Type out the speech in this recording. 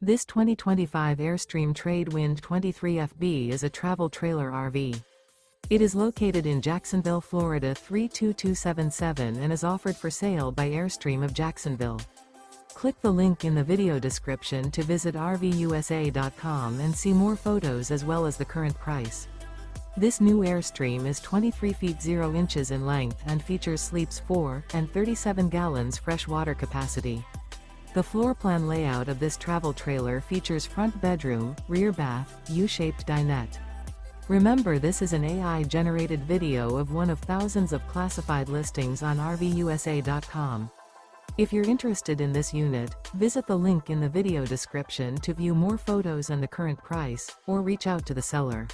This 2025 Airstream Trade Wind 23FB is a travel trailer RV. It is located in Jacksonville, Florida 32277 and is offered for sale by Airstream of Jacksonville. Click the link in the video description to visit RVUSA.com and see more photos as well as the current price. This new Airstream is 23 feet 0 inches in length and features sleeps 4 and 37 gallons fresh water capacity. The floor plan layout of this travel trailer features front bedroom, rear bath, U-shaped dinette. Remember, this is an AI-generated video of one of thousands of classified listings on RVUSA.com. If you're interested in this unit, visit the link in the video description to view more photos and the current price, or reach out to the seller.